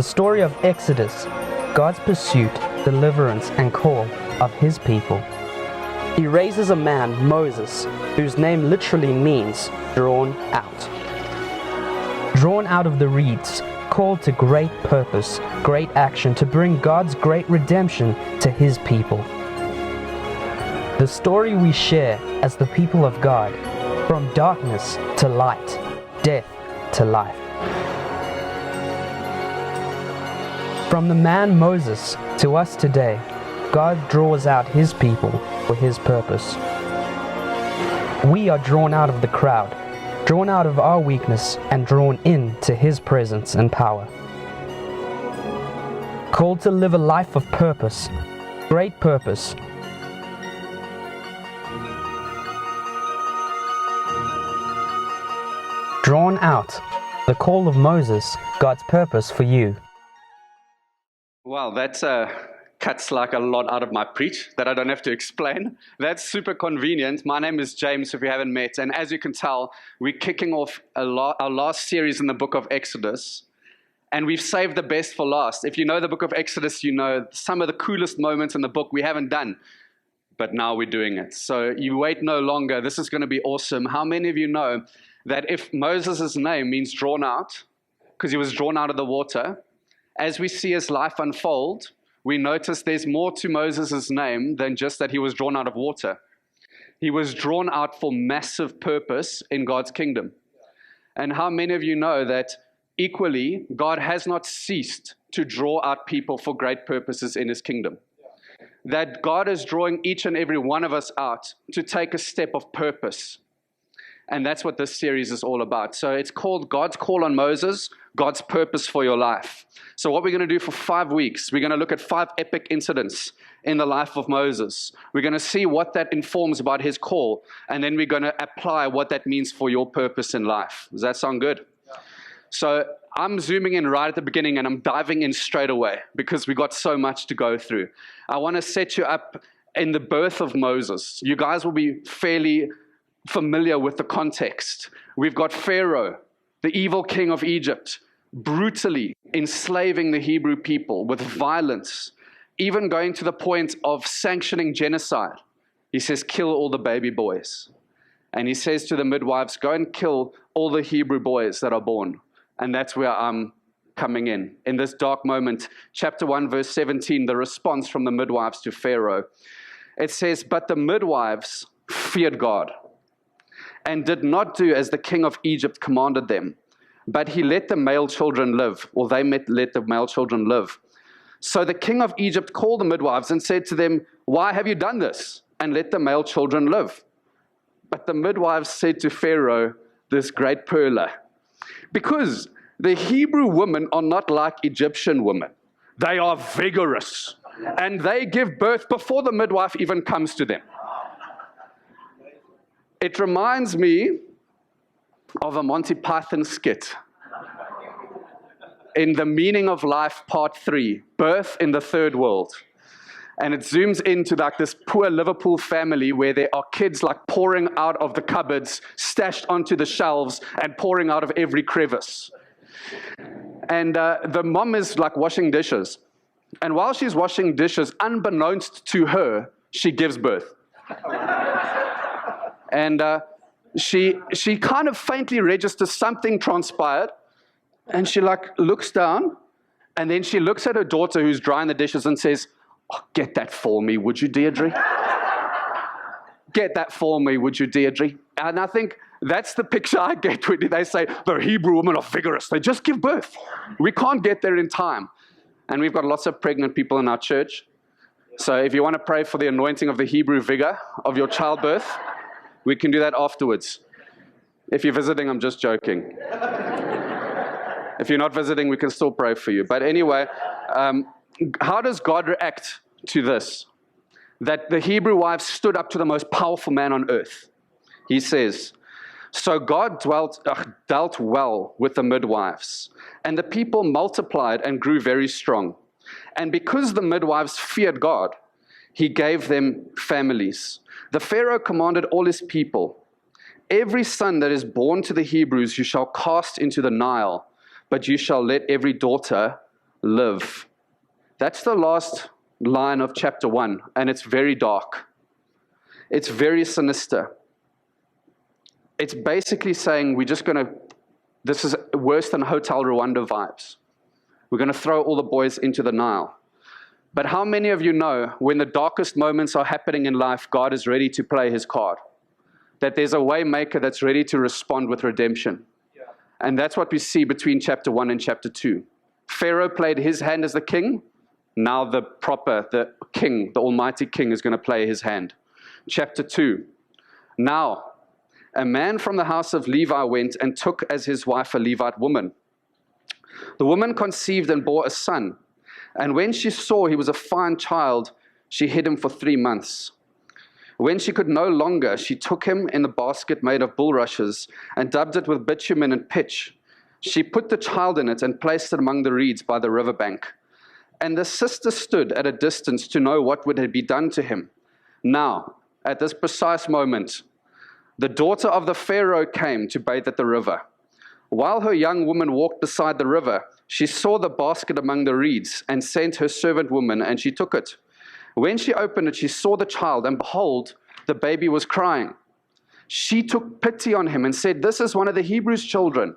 The story of Exodus, God's pursuit, deliverance, and call of His people. He raises a man, Moses, whose name literally means drawn out. Drawn out of the reeds, called to great purpose, great action to bring God's great redemption to His people. The story we share as the people of God, from darkness to light, death to life. From the man Moses to us today, God draws out His people for His purpose. We are drawn out of the crowd, drawn out of our weakness, and drawn in to His presence and power. Called to live a life of purpose, great purpose. Drawn out, the call of Moses, God's purpose for you. Wow, that cuts like a lot out of my preach that I don't have to explain. That's super convenient. My name is James, if you haven't met, and as you can tell, we're kicking off our last series in the book of Exodus, and we've saved the best for last. If you know the book of Exodus, you know some of the coolest moments in the book we haven't done, but now we're doing it. So you wait no longer. This is going to be awesome. How many of you know that if Moses' name means drawn out, because he was drawn out of the water, as we see his life unfold, we notice there's more to Moses' name than just that he was drawn out of water. He was drawn out for massive purpose in God's kingdom. And how many of you know that equally, God has not ceased to draw out people for great purposes in His kingdom? That God is drawing each and every one of us out to take a step of purpose. And that's what this series is all about. So it's called God's Call on Moses, God's Purpose for Your Life. So what we're going to do for 5 weeks, we're going to look at 5 epic incidents in the life of Moses. We're going to see what that informs about his call, and then we're going to apply what that means for your purpose in life. Does that sound good? Yeah. So I'm zooming in right at the beginning, and I'm diving in straight away because we got so much to go through. I want to set you up in the birth of Moses. You guys will be fairly familiar with the context. We've got Pharaoh, the evil king of Egypt, brutally enslaving the Hebrew people with violence, even going to the point of sanctioning genocide. He says, kill all the baby boys. And he says to the midwives, go and kill all the Hebrew boys that are born. And that's where I'm coming in this dark moment. Chapter 1, verse 17, the response from the midwives to Pharaoh. It says, but the midwives feared God and did not do as the king of Egypt commanded them, but he let the male children live, or they let the male children live. So the king of Egypt called the midwives and said to them, why have you done this? And let the male children live. But the midwives said to Pharaoh, this great pearler, because the Hebrew women are not like Egyptian women. They are vigorous, and they give birth before the midwife even comes to them. It reminds me of a Monty Python skit in The Meaning of Life, Part 3, Birth in the Third World. And it zooms into like this poor Liverpool family where there are kids like pouring out of the cupboards, stashed onto the shelves, and pouring out of every crevice. And the mom is like washing dishes. And while she's washing dishes, unbeknownst to her, she gives birth. And she kind of faintly registers something transpired, and she like looks down, and then she looks at her daughter who's drying the dishes and says, oh, get that for me, would you, Deirdre? Get that for me, would you, Deirdre? And I think that's the picture I get when they say the Hebrew women are vigorous. They just give birth. We can't get there in time. And we've got lots of pregnant people in our church. So if you want to pray for the anointing of the Hebrew vigor of your childbirth, we can do that afterwards. If you're visiting, I'm just joking. If you're not visiting, we can still pray for you. But anyway, how does God react to this? That the Hebrew wives stood up to the most powerful man on earth. He says, so God dealt well with the midwives, and the people multiplied and grew very strong. And because the midwives feared God, He gave them families. The Pharaoh commanded all his people, every son that is born to the Hebrews you shall cast into the Nile, but you shall let every daughter live. That's the last line of chapter 1, and it's very dark. It's very sinister. It's basically saying this is worse than Hotel Rwanda vibes. We're going to throw all the boys into the Nile. But how many of you know when the darkest moments are happening in life, God is ready to play his card? That there's a way maker that's ready to respond with redemption. Yeah. And that's what we see between chapter 1 and chapter 2. Pharaoh played his hand as the king. Now the king, the almighty king, is going to play his hand. Chapter 2. Now, a man from the house of Levi went and took as his wife a Levite woman. The woman conceived and bore a son. And when she saw he was a fine child, she hid him for 3 months. When she could no longer, she took him in a basket made of bulrushes and dabbed it with bitumen and pitch. She put the child in it and placed it among the reeds by the riverbank. And the sister stood at a distance to know what would be done to him. Now, at this precise moment, the daughter of the Pharaoh came to bathe at the river. While her young woman walked beside the river, she saw the basket among the reeds and sent her servant woman, and she took it. When she opened it, she saw the child, and behold, the baby was crying. She took pity on him and said, "This is one of the Hebrews' children."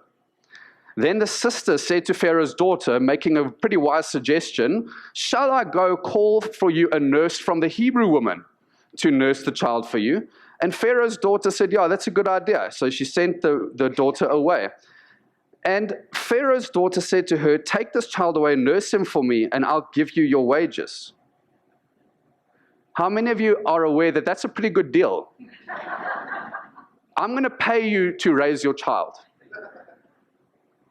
Then the sister said to Pharaoh's daughter, making a pretty wise suggestion, "Shall I go call for you a nurse from the Hebrew woman to nurse the child for you?" And Pharaoh's daughter said, "Yeah, that's a good idea." So she sent the daughter away. And Pharaoh's daughter said to her, "Take this child away, nurse him for me, and I'll give you your wages." How many of you are aware that that's a pretty good deal? I'm going to pay you to raise your child.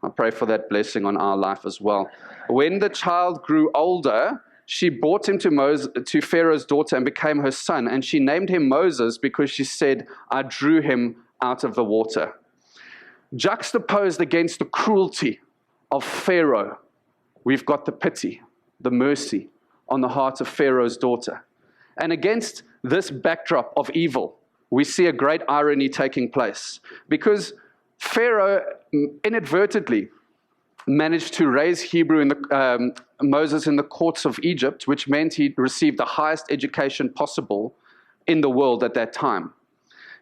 I pray for that blessing on our life as well. When the child grew older, she brought him to Pharaoh's daughter and became her son, and she named him Moses because she said, "I drew him out of the water." Juxtaposed against the cruelty of Pharaoh, we've got the pity, the mercy on the heart of Pharaoh's daughter. And against this backdrop of evil, we see a great irony taking place, because Pharaoh inadvertently managed to raise Moses in the courts of Egypt, which meant he received the highest education possible in the world at that time.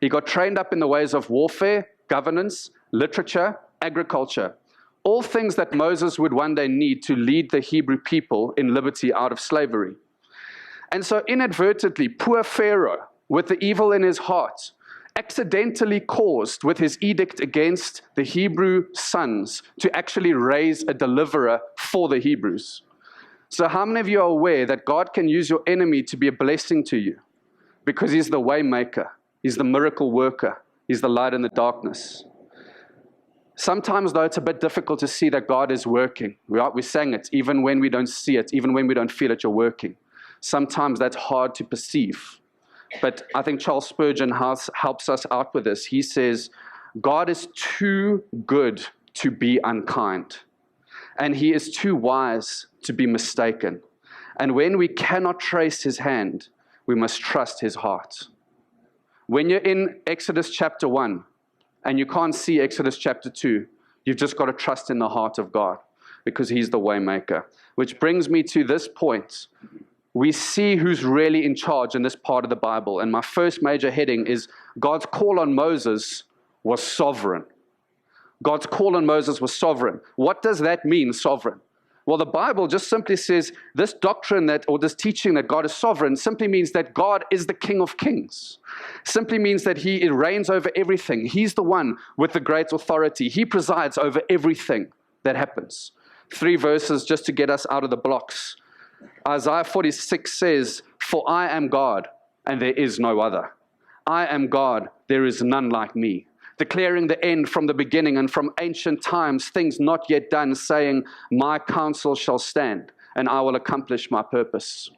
He got trained up in the ways of warfare, governance, literature, agriculture, all things that Moses would one day need to lead the Hebrew people in liberty out of slavery. And so inadvertently, poor Pharaoh, with the evil in his heart, accidentally caused, with his edict against the Hebrew sons, to actually raise a deliverer for the Hebrews. So how many of you are aware that God can use your enemy to be a blessing to you? Because he's the way maker, he's the miracle worker, he's the light in the darkness. Sometimes, though, it's a bit difficult to see that God is working. We sang it, even when we don't see it, even when we don't feel it, you're working. Sometimes that's hard to perceive. But I think Charles Spurgeon helps us out with this. He says, God is too good to be unkind, and he is too wise to be mistaken. And when we cannot trace his hand, we must trust his heart. When you're in Exodus chapter 1, and you can't see Exodus chapter 2, you've just got to trust in the heart of God, because he's the way maker. Which brings me to this point. We see who's really in charge in this part of the Bible. And my first major heading is God's call on Moses was sovereign. God's call on Moses was sovereign. What does that mean, sovereign? Well, the Bible just simply says this doctrine or this teaching that God is sovereign simply means that God is the King of Kings. Simply means that he reigns over everything. He's the one with the great authority. He presides over everything that happens. 3 verses just to get us out of the blocks. Isaiah 46 says, "For I am God, and there is no other. I am God, there is none like me." Declaring the end from the beginning and from ancient times, things not yet done, saying, "My counsel shall stand, and I will accomplish my purpose."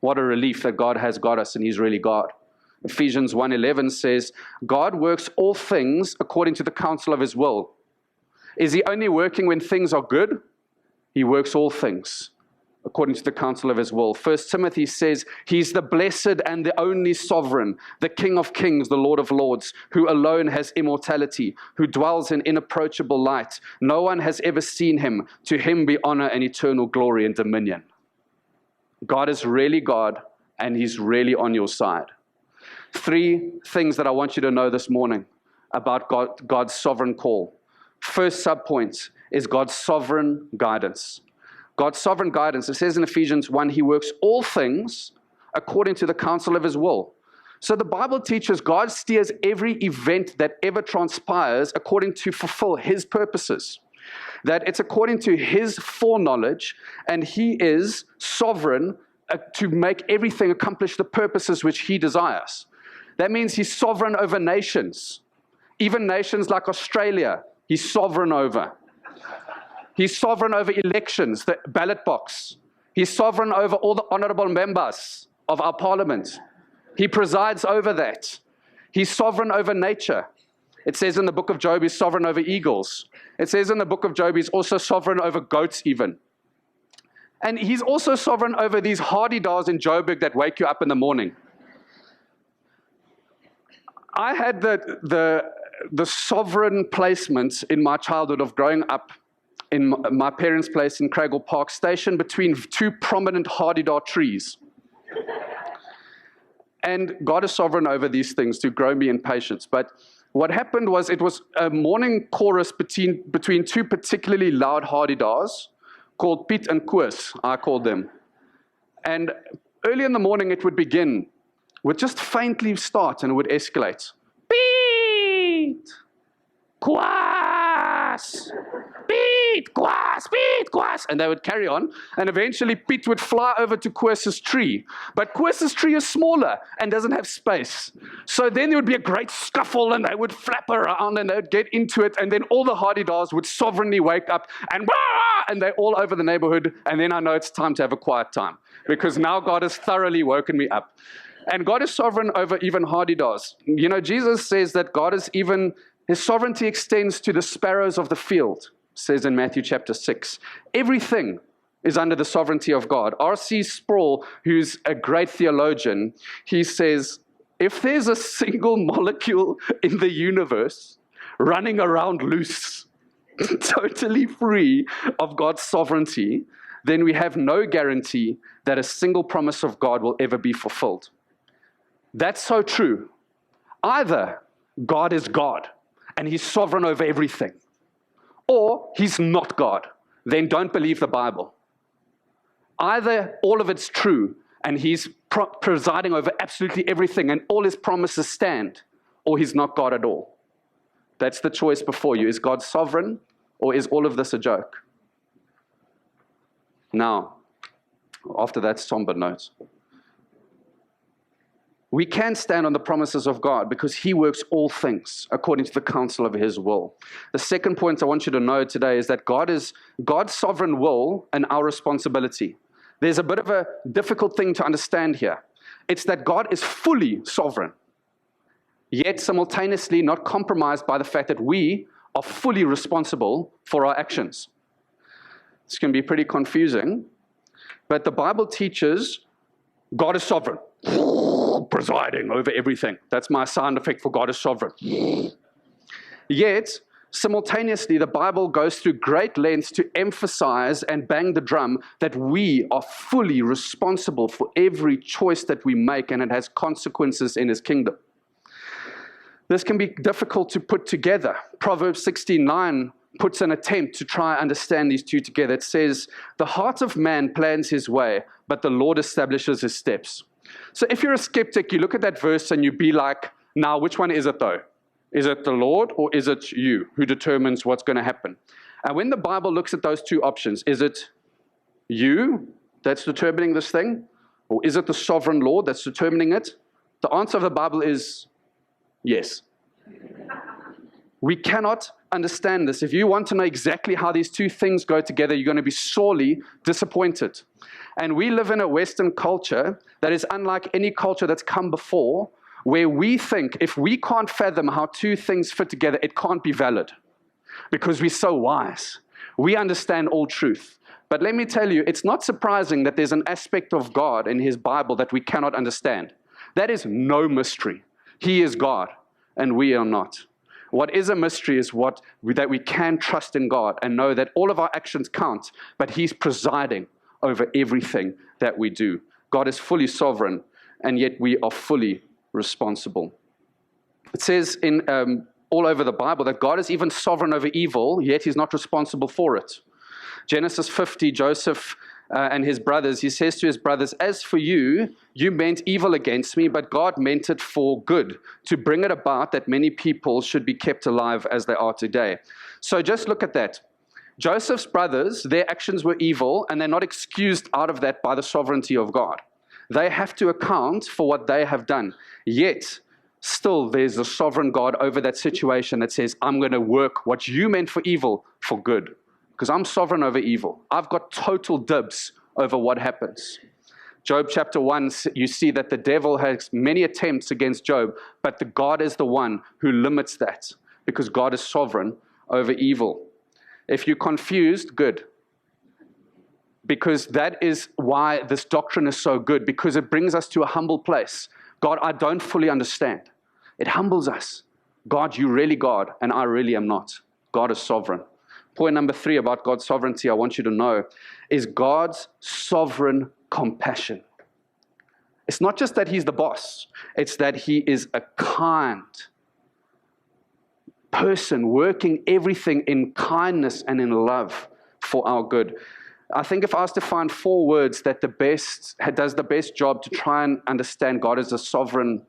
What a relief that God has got us, and he's really God. Ephesians 1:11 says, "God works all things according to the counsel of his will." Is he only working when things are good? He works all things according to the counsel of his will. 1 Timothy says, he's the blessed and the only sovereign, the King of kings, the Lord of lords, who alone has immortality, who dwells in inapproachable light. No one has ever seen him. To him be honor and eternal glory and dominion. God is really God, and he's really on your side. 3 things that I want you to know this morning about God's sovereign call. First subpoint is God's sovereign guidance. God's sovereign guidance, it says in Ephesians 1, he works all things according to the counsel of his will. So the Bible teaches God steers every event that ever transpires according to fulfill his purposes. That it's according to his foreknowledge, and he is sovereign to make everything accomplish the purposes which he desires. That means he's sovereign over nations. Even nations like Australia, he's sovereign over. He's sovereign over elections, the ballot box. He's sovereign over all the honorable members of our parliament. He presides over that. He's sovereign over nature. It says in the book of Job, he's sovereign over eagles. It says in the book of Job, he's also sovereign over goats even. And he's also sovereign over these hardy-dars in Joburg that wake you up in the morning. I had the sovereign placement in my childhood of growing up in my parents' place in Craigle Park, stationed between 2 prominent hardy-dar trees. And God is sovereign over these things to grow me in patience. But what happened was it was a morning chorus between 2 particularly loud hardy-dars called Piet and Koos, I called them. And early in the morning it would begin, would just faintly start and it would escalate. Piet! Koos! Piet! Koos! Piet! Koos! And they would carry on, and eventually Piet would fly over to Koos's tree. But Koos's tree is smaller and doesn't have space. So then there would be a great scuffle, and they would flap around, and they would get into it, and then all the hardy-dars would sovereignly wake up, and they're all over the neighborhood, and then I know it's time to have a quiet time, because now God has thoroughly woken me up. And God is sovereign over even hardy-dars. You know, Jesus says that God is even, his sovereignty extends to the sparrows of the field, says in Matthew chapter 6. Everything is under the sovereignty of God. R.C. Sproul, who's a great theologian, he says, if there's a single molecule in the universe running around loose, totally free of God's sovereignty, then we have no guarantee that a single promise of God will ever be fulfilled. That's so true. Either God is God and he's sovereign over everything, or he's not God. Then don't believe the Bible. Either all of it's true and he's presiding over absolutely everything and all his promises stand, or he's not God at all. That's the choice before you. Is God sovereign, or is all of this a joke? Now, after that somber note, we can stand on the promises of God because he works all things according to the counsel of his will. The second point I want you to know today is that God's sovereign will and our responsibility. There's a bit of a difficult thing to understand here. It's that God is fully sovereign, yet simultaneously not compromised by the fact that we are fully responsible for our actions. This can be pretty confusing, but the Bible teaches God is sovereign, presiding over everything. That's my sound effect for God is sovereign. Yet, simultaneously, the Bible goes through great lengths to emphasize and bang the drum that we are fully responsible for every choice that we make, and it has consequences in his kingdom. This can be difficult to put together. Proverbs 16:9 puts an attempt to try and understand these two together. It says, the heart of man plans his way, but the Lord establishes his steps. So if you're a skeptic, you look at that verse and you be like, now, which one is it though? Is it the Lord or is it you who determines what's going to happen? And when the Bible looks at those two options, is it you that's determining this thing? Or is it the sovereign Lord that's determining it? The answer of the Bible is yes. We cannot understand this. If you want to know exactly how these two things go together, you're going to be sorely disappointed. And we live in a Western culture that is unlike any culture that's come before, where we think if we can't fathom how two things fit together, it can't be valid because we're so wise. We understand all truth. But let me tell you, it's not surprising that there's an aspect of God in his Bible that we cannot understand. That is no mystery. He is God, and we are not. What is a mystery is that we can trust in God and know that all of our actions count, but he's presiding over everything that we do. God is fully sovereign, and yet we are fully responsible. It says in all over the Bible that God is even sovereign over evil, yet he's not responsible for it. Genesis 50, Joseph and his brothers, he says to his brothers, "As for you, you meant evil against me, but God meant it for good, to bring it about that many people should be kept alive as they are today." So just look at that. Joseph's brothers, their actions were evil, and they're not excused out of that by the sovereignty of God. They have to account for what they have done. Yet, still there's a sovereign God over that situation that says, "I'm going to work what you meant for evil for good." Because I'm sovereign over evil. I've got total dibs over what happens. Job chapter 1, you see that the devil has many attempts against Job, but God is the one who limits that, because God is sovereign over evil. If you're confused, good. Because that is why this doctrine is so good, because it brings us to a humble place. God, I don't fully understand. It humbles us. God, you're really God, and I really am not. God is sovereign. Point number 3 about God's sovereignty, I want you to know, is God's sovereign compassion. It's not just that he's the boss. It's that he is a kind person working everything in kindness and in love for our good. I think if I was to find 4 words that does the best job to try and understand God as a sovereign,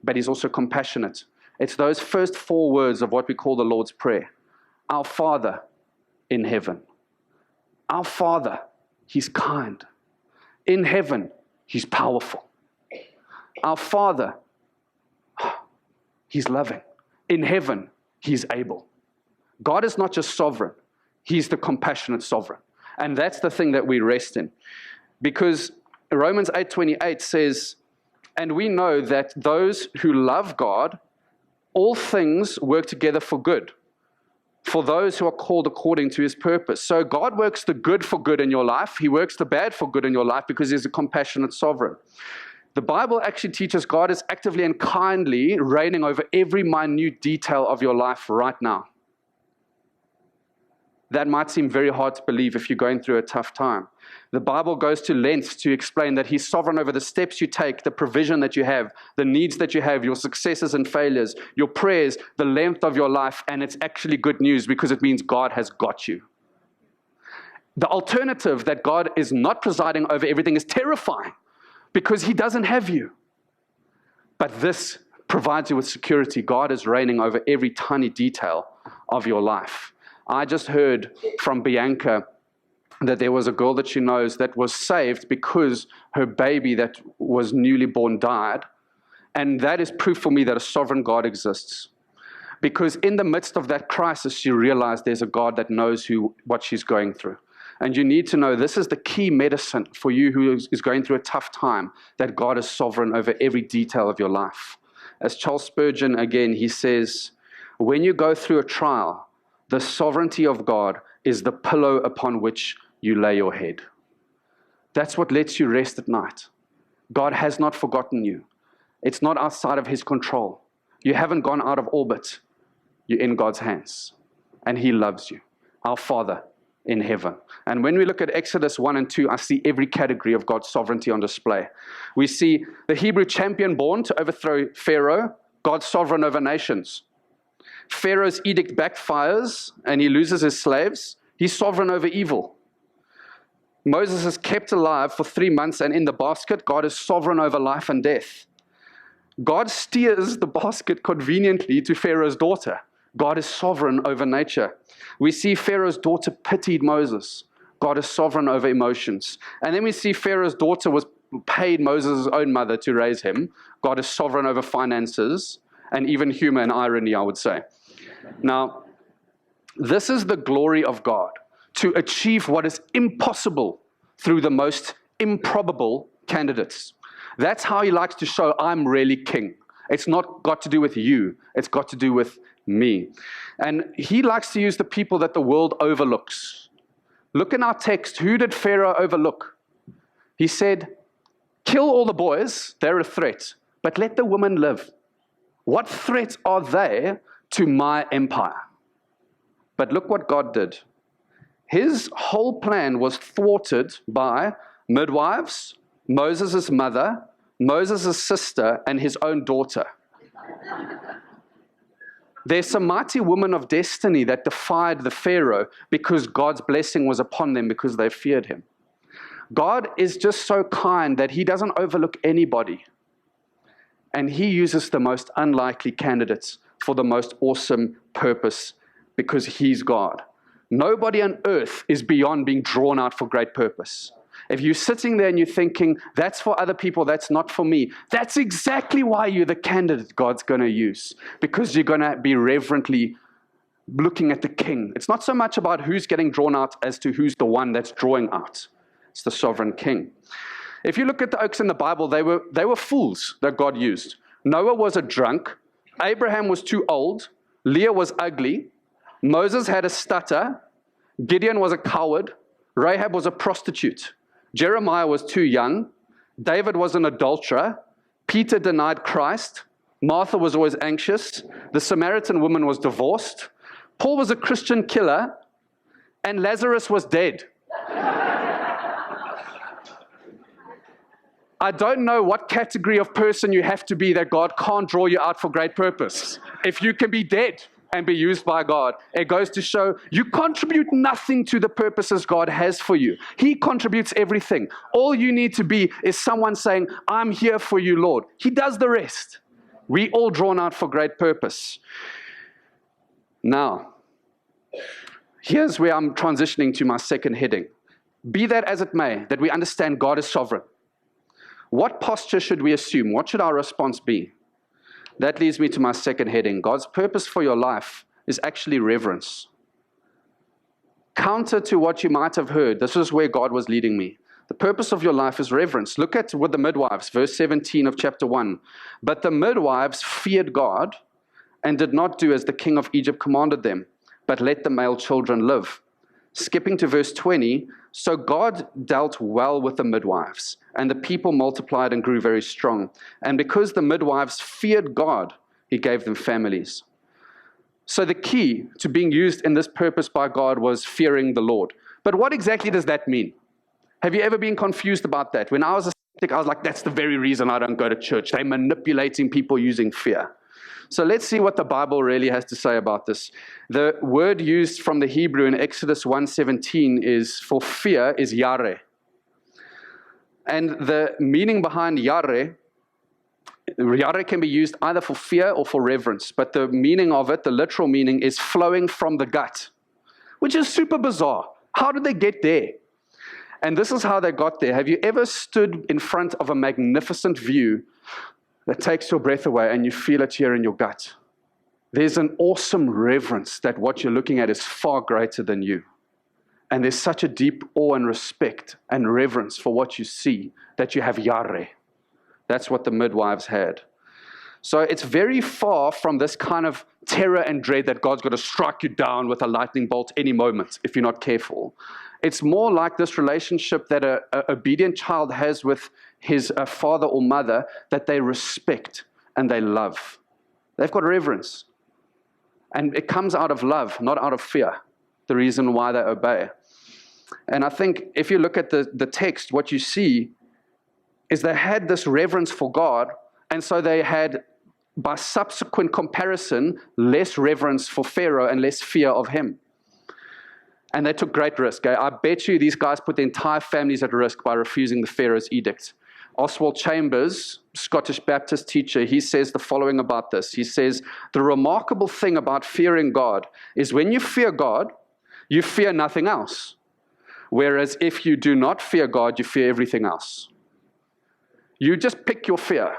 but he's also compassionate, it's those first 4 words of what we call the Lord's Prayer. Our Father in heaven. Our Father, he's kind. In heaven, he's powerful. Our Father, he's loving. In heaven, he's able. God is not just sovereign, he's the compassionate sovereign. And that's the thing that we rest in. Because Romans 8:28 says, "And we know that those who love God, all things work together for good, for those who are called according to his purpose." So God works the good for good in your life. He works the bad for good in your life because he's a compassionate sovereign. The Bible actually teaches God is actively and kindly reigning over every minute detail of your life right now. That might seem very hard to believe if you're going through a tough time. The Bible goes to lengths to explain that he's sovereign over the steps you take, the provision that you have, the needs that you have, your successes and failures, your prayers, the length of your life, and it's actually good news because it means God has got you. The alternative, that God is not presiding over everything, is terrifying because he doesn't have you. But this provides you with security. God is reigning over every tiny detail of your life. I just heard from Bianca that there was a girl that she knows that was saved because her baby that was newly born died. And that is proof for me that a sovereign God exists. Because in the midst of that crisis, she realized there's a God that knows what she's going through. And you need to know this is the key medicine for you who is going through a tough time, that God is sovereign over every detail of your life. As Charles Spurgeon, again, he says, when you go through a trial, the sovereignty of God is the pillow upon which you lay your head. That's what lets you rest at night. God has not forgotten you. It's not outside of his control. You haven't gone out of orbit. You're in God's hands. And he loves you. Our Father in heaven. And when we look at Exodus 1 and 2, I see every category of God's sovereignty on display. We see the Hebrew champion born to overthrow Pharaoh, God's sovereign over nations. Pharaoh's edict backfires and he loses his slaves. He's sovereign over evil. Moses is kept alive for 3 months and in the basket. God is sovereign over life and death. God steers the basket conveniently to Pharaoh's daughter. God is sovereign over nature. We see Pharaoh's daughter pitied Moses. God is sovereign over emotions. And then we see Pharaoh's daughter was paid Moses' own mother to raise him. God is sovereign over finances and even humor and irony, I would say. Now, this is the glory of God, to achieve what is impossible through the most improbable candidates. That's how he likes to show, I'm really king. It's not got to do with you. It's got to do with me. And he likes to use the people that the world overlooks. Look in our text, who did Pharaoh overlook? He said, kill all the boys, they're a threat, but let the women live. What threat are they to my empire? But look what God did. His whole plan was thwarted by midwives, Moses' mother, Moses' sister, and his own daughter. There's some mighty women of destiny that defied the Pharaoh because God's blessing was upon them because they feared him. God is just so kind that he doesn't overlook anybody. And he uses the most unlikely candidates for the most awesome purpose because he's God. Nobody on earth is beyond being drawn out for great purpose. If you're sitting there and you're thinking, that's for other people, that's not for me, that's exactly why you're the candidate God's going to use, because you're going to be reverently looking at the king. It's not so much about who's getting drawn out as to who's the one that's drawing out. It's the sovereign king. If you look at the oaks in the Bible, they were fools that God used. Noah was a drunk. Abraham was too old. Leah was ugly. Moses had a stutter. Gideon was a coward. Rahab was a prostitute. Jeremiah was too young. David was an adulterer. Peter denied Christ. Martha was always anxious. The Samaritan woman was divorced. Paul was a Christian killer. And Lazarus was dead. I don't know what category of person you have to be that God can't draw you out for great purpose. If you can be dead and be used by God, it goes to show you contribute nothing to the purposes God has for you. He contributes everything. All you need to be is someone saying, I'm here for you, Lord. He does the rest. We all drawn out for great purpose. Now, here's where I'm transitioning to my second heading. Be that as it may, that we understand God is sovereign. What posture should we assume? What should our response be? That leads me to my second heading. God's purpose for your life is actually reverence. Counter to what you might have heard, this is where God was leading me. The purpose of your life is reverence. Look at with the midwives, verse 17 of chapter 1. But the midwives feared God and did not do as the king of Egypt commanded them, but let the male children live. Skipping to verse 20, so God dealt well with the midwives, and the people multiplied and grew very strong. And because the midwives feared God, he gave them families. So the key to being used in this purpose by God was fearing the Lord. But what exactly does that mean? Have you ever been confused about that? When I was a skeptic, I was like, that's the very reason I don't go to church. They're manipulating people using fear. So let's see what the Bible really has to say about this. The word used from the Hebrew in Exodus 1:17 is for fear is yare. And the meaning behind yare can be used either for fear or for reverence. But the meaning of it, the literal meaning, is flowing from the gut, which is super bizarre. How did they get there? And this is how they got there. Have you ever stood in front of a magnificent view that takes your breath away and you feel it here in your gut? There's an awesome reverence that what you're looking at is far greater than you. And there's such a deep awe and respect and reverence for what you see that you have yare. That's what the midwives had. So it's very far from this kind of terror and dread that God's going to strike you down with a lightning bolt any moment if you're not careful. It's more like this relationship that an obedient child has with his father or mother that they respect and they love. They've got reverence. And it comes out of love, not out of fear, the reason why they obey. And I think if you look at the text, what you see is they had this reverence for God, and so they had, by subsequent comparison, less reverence for Pharaoh and less fear of him. And they took great risk. I bet you these guys put their entire families at risk by refusing the Pharaoh's edict. Oswald Chambers, Scottish Baptist teacher, he says the following about this. He says, the remarkable thing about fearing God is when you fear God, you fear nothing else. Whereas if you do not fear God, you fear everything else. You just pick your fear.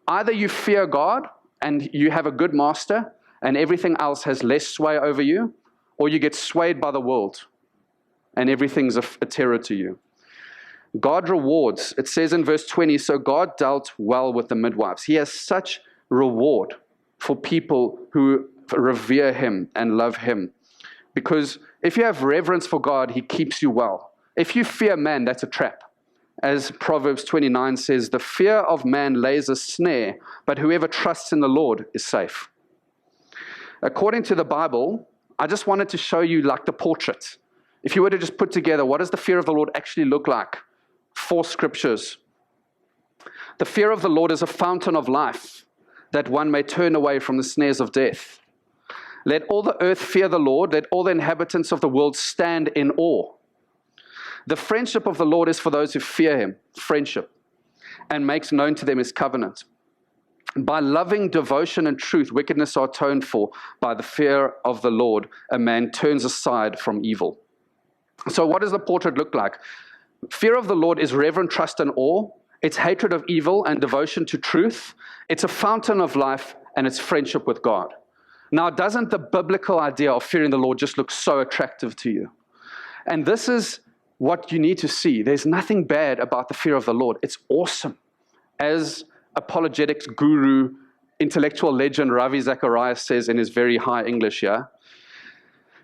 Either you fear God and you have a good master and everything else has less sway over you, or you get swayed by the world and everything's a terror to you. God rewards. It says in verse 20, so God dealt well with the midwives. He has such reward for people who revere him and love him. Because if you have reverence for God, he keeps you well. If you fear man, that's a trap. As Proverbs 29 says, the fear of man lays a snare, but whoever trusts in the Lord is safe. According to the Bible, I just wanted to show you like the portrait. If you were to just put together, what does the fear of the Lord actually look like? 4 scriptures. The fear of the Lord is a fountain of life, that one may turn away from the snares of death. Let all the earth fear the Lord, let all the inhabitants of the world stand in awe. The friendship of the Lord is for those who fear him, friendship, and makes known to them his covenant. By loving devotion and truth, wickedness are atoned for. By the fear of the Lord, a man turns aside from evil. So what does the portrait look like? Fear of the Lord is reverent trust and awe. It's hatred of evil and devotion to truth. It's a fountain of life, and it's friendship with God. Now, doesn't the biblical idea of fearing the Lord just look so attractive to you? And this is what you need to see. There's nothing bad about the fear of the Lord. It's awesome. As apologetics guru, intellectual legend Ravi Zacharias says in his very high English here,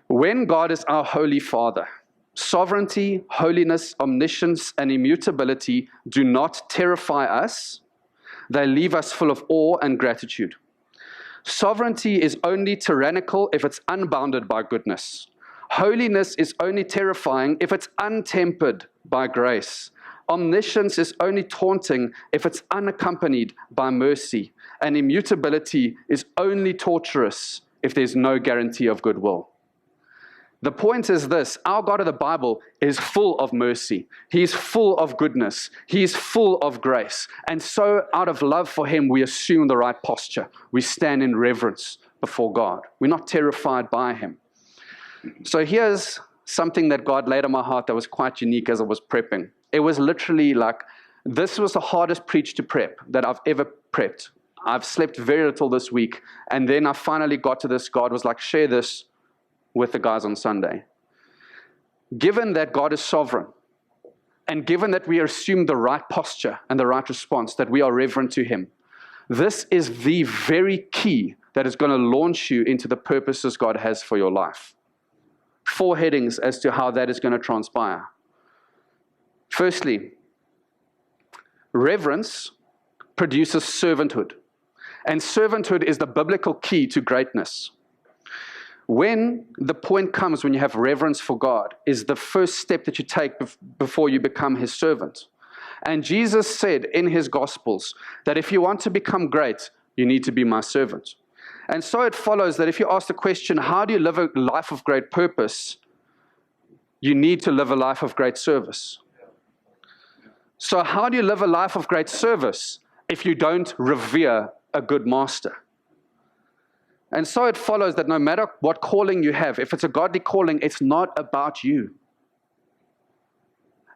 when God is our Holy Father, sovereignty, holiness, omniscience, and immutability do not terrify us. They leave us full of awe and gratitude. Sovereignty is only tyrannical if it's unbounded by goodness. Holiness is only terrifying if it's untempered by grace. Omniscience is only taunting if it's unaccompanied by mercy. And immutability is only torturous if there's no guarantee of goodwill. The point is this: our God of the Bible is full of mercy. He's full of goodness. He's full of grace. And so out of love for him, we assume the right posture. We stand in reverence before God. We're not terrified by him. So here's something that God laid on my heart that was quite unique as I was prepping. It was literally like, this was the hardest preach to prep that I've ever prepped. I've slept very little this week. And then I finally got to this. God was like, share this with the guys on Sunday. Given that God is sovereign, and given that we assume the right posture and the right response, that we are reverent to him, this is the very key that is going to launch you into the purposes God has for your life. 4 headings as to how that is going to transpire. Firstly, reverence produces servanthood. And servanthood is the biblical key to greatness. When the point comes when you have reverence for God, is the first step that you take before you become his servant. And Jesus said in his Gospels that if you want to become great, you need to be my servant. And so it follows that if you ask the question, how do you live a life of great purpose? You need to live a life of great service. So how do you live a life of great service if you don't revere a good master? And so it follows that no matter what calling you have, if it's a godly calling, it's not about you.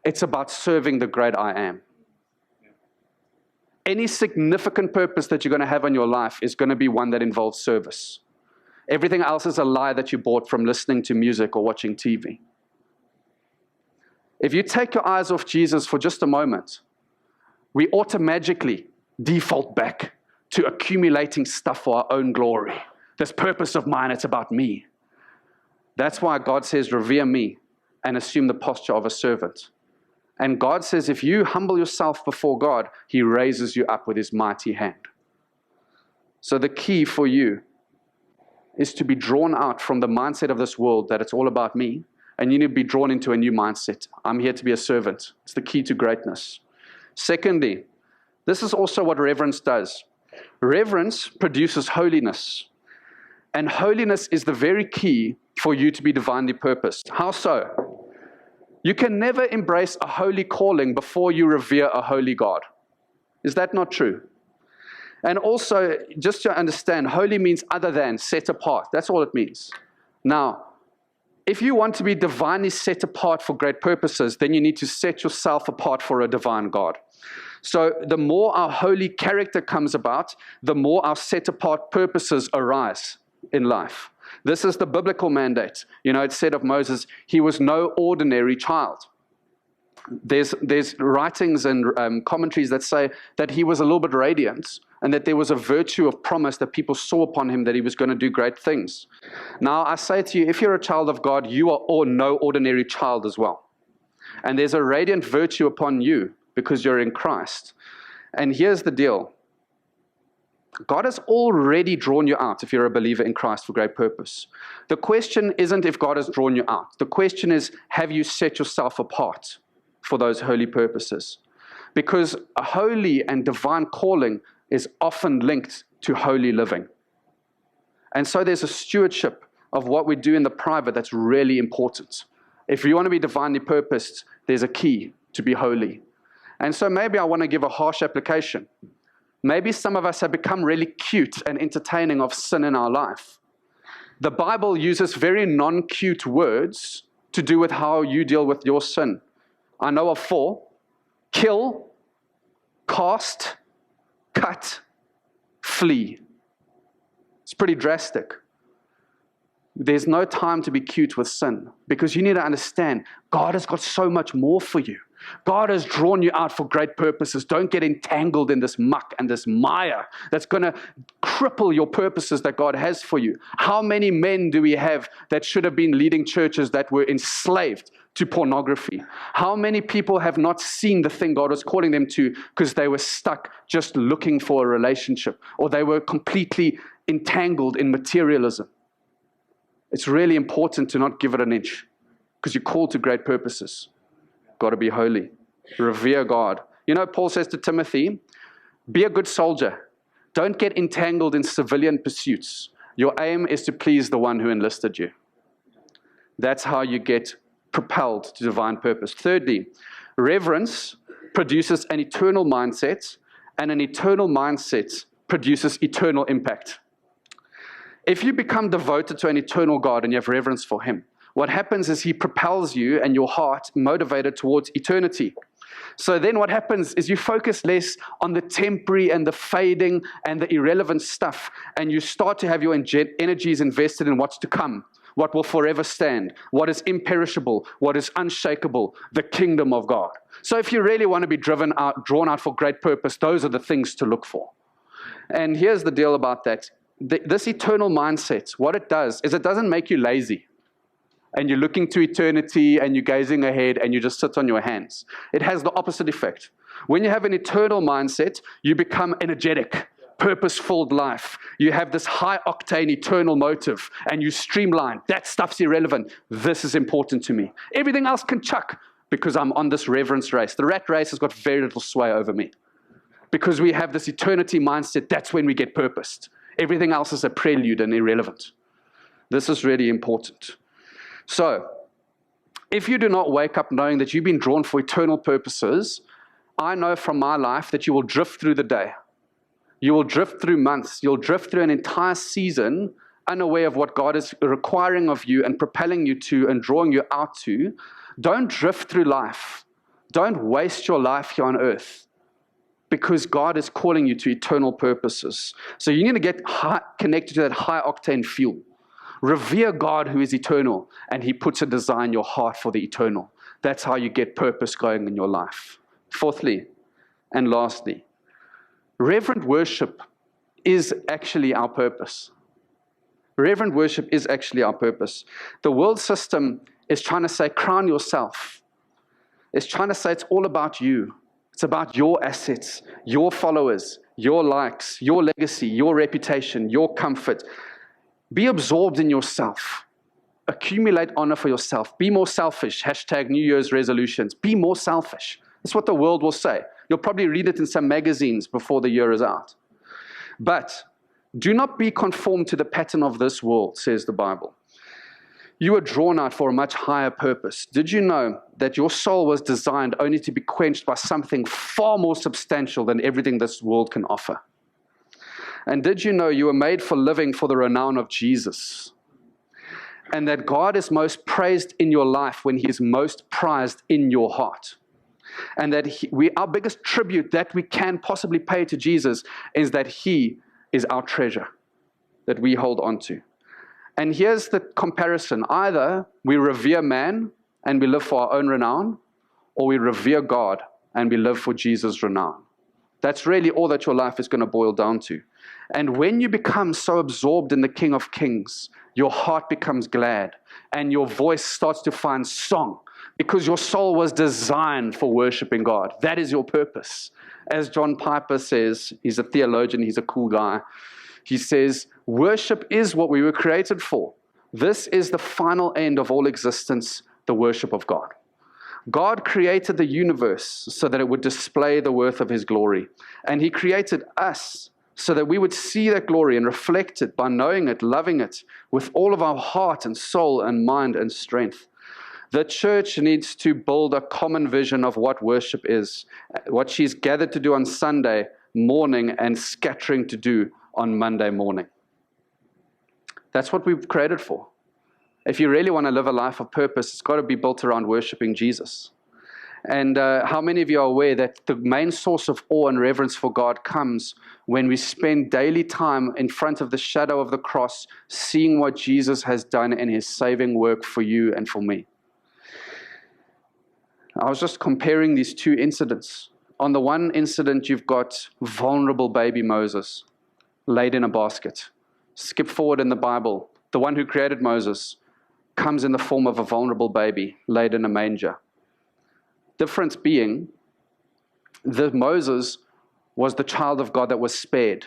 It's about serving the great I am. Any significant purpose that you're going to have in your life is going to be one that involves service. Everything else is a lie that you bought from listening to music or watching TV. If you take your eyes off Jesus for just a moment, we automatically default back to accumulating stuff for our own glory. This purpose of mine, it's about me. That's why God says, revere me and assume the posture of a servant. And God says, if you humble yourself before God, he raises you up with his mighty hand. So the key for you is to be drawn out from the mindset of this world that it's all about me, and you need to be drawn into a new mindset. I'm here to be a servant. It's the key to greatness. Secondly, this is also what reverence does. Reverence produces holiness. And holiness is the very key for you to be divinely purposed. How so? You can never embrace a holy calling before you revere a holy God. Is that not true? And also, just to understand, holy means other than, set apart. That's all it means. Now, if you want to be divinely set apart for great purposes, then you need to set yourself apart for a divine God. So the more our holy character comes about, the more our set apart purposes arise in life. This is the biblical mandate. You know, it said of Moses, he was no ordinary child. There's writings and commentaries that say that he was a little bit radiant, and that there was a virtue of promise that people saw upon him that he was going to do great things. Now, I say to you, if you're a child of God, you are no ordinary child as well. And there's a radiant virtue upon you because you're in Christ. And here's the deal. God has already drawn you out if you're a believer in Christ for great purpose. The question isn't if God has drawn you out. The question is, have you set yourself apart for those holy purposes? Because a holy and divine calling is often linked to holy living. And so there's a stewardship of what we do in the private that's really important. If you want to be divinely purposed, there's a key to be holy. And so maybe I want to give a harsh application. Maybe some of us have become really cute and entertaining of sin in our life. The Bible uses very non-cute words to do with how you deal with your sin. I know of 4. Kill, cast, cut, flee. It's pretty drastic. There's no time to be cute with sin because you need to understand God has got so much more for you. God has drawn you out for great purposes. Don't get entangled in this muck and this mire that's going to cripple your purposes that God has for you. How many men do we have that should have been leading churches that were enslaved to pornography? How many people have not seen the thing God was calling them to because they were stuck just looking for a relationship, or they were completely entangled in materialism? It's really important to not give it an inch because you're called to great purposes. Got to be holy. Revere God. You know, Paul says to Timothy, be a good soldier. Don't get entangled in civilian pursuits. Your aim is to please the one who enlisted you. That's how you get propelled to divine purpose. Thirdly, reverence produces an eternal mindset, and an eternal mindset produces eternal impact. If you become devoted to an eternal God and you have reverence for him, what happens is he propels you and your heart motivated towards eternity. So then what happens is you focus less on the temporary and the fading and the irrelevant stuff, and you start to have your energies invested in what's to come, what will forever stand, what is imperishable, what is unshakable, the kingdom of God. So if you really want to be drawn out for great purpose, those are the things to look for. And here's the deal about that. This eternal mindset, what it does is it doesn't make you lazy. And you're looking to eternity and you're gazing ahead and you just sit on your hands. It has the opposite effect. When you have an eternal mindset, you become energetic, purpose-filled life. You have this high-octane eternal motive and you streamline. That stuff's irrelevant. This is important to me. Everything else can chuck because I'm on this reverence race. The rat race has got very little sway over me. Because we have this eternity mindset, that's when we get purposed. Everything else is a prelude and irrelevant. This is really important. So, if you do not wake up knowing that you've been drawn for eternal purposes, I know from my life that you will drift through the day. You will drift through months. You'll drift through an entire season unaware of what God is requiring of you and propelling you to and drawing you out to. Don't drift through life. Don't waste your life here on earth because God is calling you to eternal purposes. So you need to get connected to that high-octane fuel. Revere God who is eternal, and he puts a desire in your heart for the eternal. That's how you get purpose going in your life. Fourthly, and lastly, reverent worship is actually our purpose. Reverent worship is actually our purpose. The world system is trying to say, crown yourself. It's trying to say it's all about you. It's about your assets, your followers, your likes, your legacy, your reputation, your comfort. Be absorbed in yourself. Accumulate honor for yourself. Be more selfish. Hashtag New Year's resolutions. Be more selfish. That's what the world will say. You'll probably read it in some magazines before the year is out. But do not be conformed to the pattern of this world, says the Bible. You were drawn out for a much higher purpose. Did you know that your soul was designed only to be quenched by something far more substantial than everything this world can offer? And did you know you were made for living for the renown of Jesus? And that God is most praised in your life when he is most prized in your heart. And that our biggest tribute that we can possibly pay to Jesus is that he is our treasure that we hold on to. And here's the comparison. Either we revere man and we live for our own renown, or we revere God and we live for Jesus' renown. That's really all that your life is going to boil down to. And when you become so absorbed in the King of Kings, your heart becomes glad and your voice starts to find song because your soul was designed for worshiping God. That is your purpose. As John Piper says, he's a theologian, he's a cool guy. He says, worship is what we were created for. This is the final end of all existence, the worship of God. God created the universe so that it would display the worth of His glory. And He created us so that we would see that glory and reflect it by knowing it, loving it with all of our heart and soul and mind and strength. The church needs to build a common vision of what worship is, what she's gathered to do on Sunday morning and scattering to do on Monday morning. That's what we've created for. If you really want to live a life of purpose, it's got to be built around worshiping Jesus. And how many of you are aware that the main source of awe and reverence for God comes when we spend daily time in front of the shadow of the cross, seeing what Jesus has done in His saving work for you and for me? I was just comparing these two incidents. On the one incident, you've got vulnerable baby Moses laid in a basket. Skip forward in the Bible. The one who created Moses comes in the form of a vulnerable baby laid in a manger. Difference being that Moses was the child of God that was spared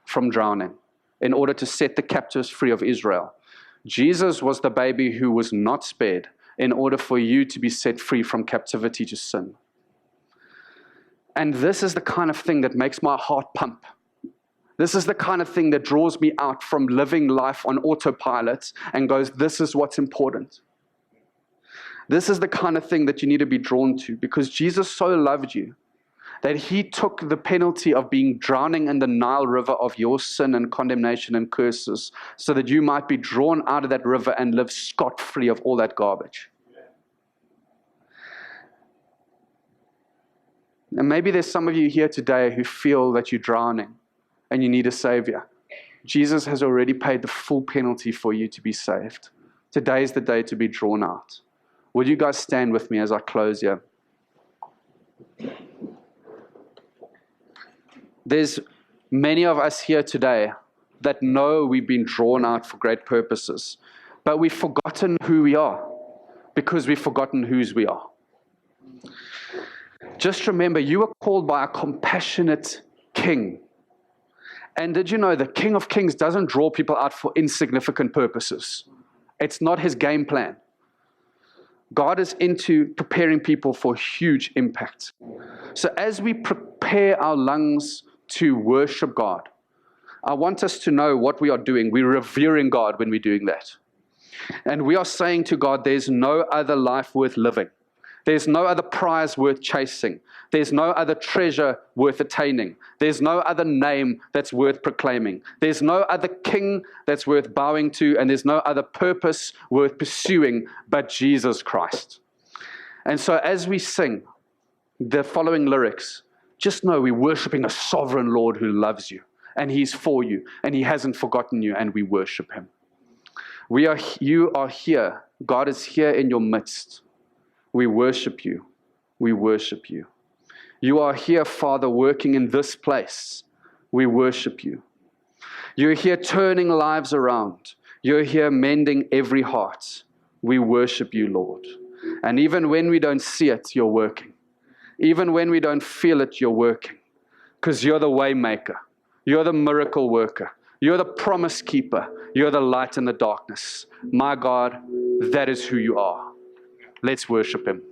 from drowning in order to set the captives free of Israel. Jesus was the baby who was not spared in order for you to be set free from captivity to sin. And this is the kind of thing that makes my heart pump. This is the kind of thing that draws me out from living life on autopilot and goes, this is what's important. This is the kind of thing that you need to be drawn to because Jesus so loved you that He took the penalty of being drowning in the Nile River of your sin and condemnation and curses so that you might be drawn out of that river and live scot-free of all that garbage. And maybe there's some of you here today who feel that you're drowning and you need a Savior. Jesus has already paid the full penalty for you to be saved. Today is the day to be drawn out. Would you guys stand with me as I close here? There's many of us here today that know we've been drawn out for great purposes, but we've forgotten who we are because we've forgotten whose we are. Just remember, you are called by a compassionate King. And did you know the King of Kings doesn't draw people out for insignificant purposes? It's not His game plan. God is into preparing people for huge impact. So as we prepare our lungs to worship God, I want us to know what we are doing. We're revering God when we're doing that. And we are saying to God, there's no other life worth living. There's no other prize worth chasing. There's no other treasure worth attaining. There's no other name that's worth proclaiming. There's no other king that's worth bowing to, and there's no other purpose worth pursuing but Jesus Christ. And so as we sing the following lyrics, just know we're worshiping a sovereign Lord who loves you, and He's for you, and He hasn't forgotten you, and we worship Him. You are here. God is here in your midst. We worship you. We worship you. You are here, Father, working in this place. We worship you. You're here turning lives around. You're here mending every heart. We worship you, Lord. And even when we don't see it, you're working. Even when we don't feel it, you're working. Because you're the way maker. You're the miracle worker. You're the promise keeper. You're the light in the darkness. My God, that is who you are. Let's worship Him.